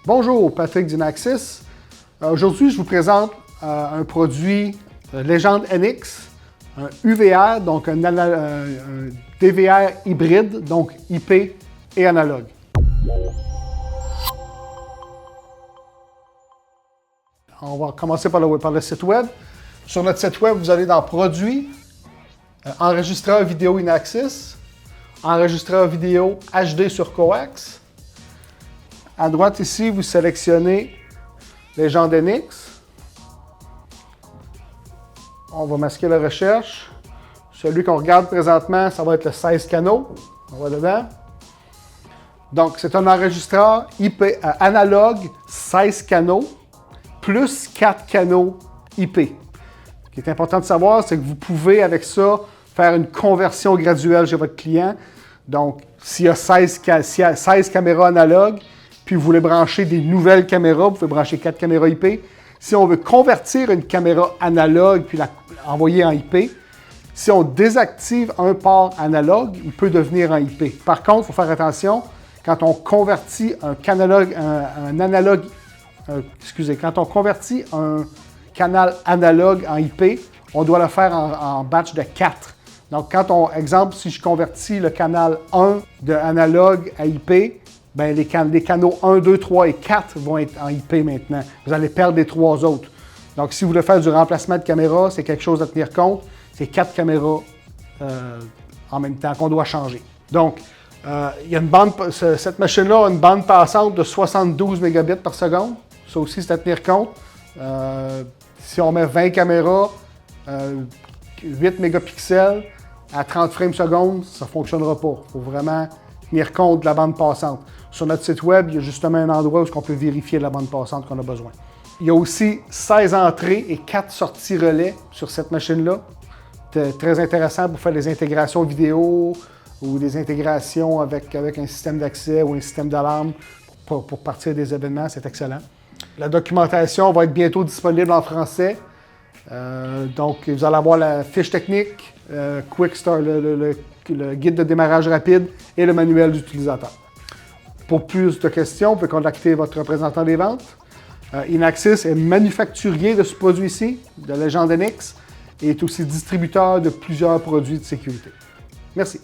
Bonjour, Patrick d'Inaxis. Aujourd'hui, je vous présente un produit Légende NX, un UVR, donc un DVR hybride, donc IP et analogue. On va commencer par le site web. Sur notre site web, vous allez dans Produits, Enregistreur vidéo Inaxis, Enregistreur vidéo HD sur coax. À droite ici, vous sélectionnez Légende NX. On va masquer la recherche. Celui qu'on regarde présentement, ça va être le 16 canaux. On va dedans. Donc, c'est un enregistreur IP analogue 16 canaux plus 4 canaux IP. Ce qui est important de savoir, c'est que vous pouvez, avec ça, faire une conversion graduelle chez votre client. Donc, s'il y a 16 caméras analogues, puis vous voulez brancher des nouvelles caméras, vous pouvez brancher 4 caméras IP. Si on veut convertir une caméra analogue puis l'envoyer en IP, si on désactive un port analogue, il peut devenir en IP. Par contre, il faut faire attention, quand on convertit quand on convertit un canal analogue en IP, on doit le faire en batch de 4. Donc, exemple, si je convertis le canal 1 de analogue à IP, bien, les canaux 1, 2, 3 et 4 vont être en IP maintenant. Vous allez perdre les 3 autres. Donc, si vous voulez faire du remplacement de caméra, c'est quelque chose à tenir compte. C'est 4 caméras en même temps qu'on doit changer. Donc, il y a cette machine-là a une bande passante de 72 mégabits par seconde. Ça aussi, c'est à tenir compte. Si on met 20 caméras, 8 mégapixels à 30 frames secondes, ça ne fonctionnera pas. Il faut vraiment tenir compte de la bande passante. Sur notre site web, il y a justement un endroit où on peut vérifier la bande passante qu'on a besoin. Il y a aussi 16 entrées et 4 sorties relais sur cette machine-là. C'est très intéressant pour faire des intégrations vidéo ou des intégrations avec un système d'accès ou un système d'alarme pour partir des événements. C'est excellent. La documentation va être bientôt disponible en français. Donc, vous allez avoir la fiche technique, Quick Start, le guide de démarrage rapide et le manuel d'utilisateur. Pour plus de questions, vous pouvez contacter votre représentant des ventes. Inaxis est manufacturier de ce produit-ci, de Légende NX, et est aussi distributeur de plusieurs produits de sécurité. Merci.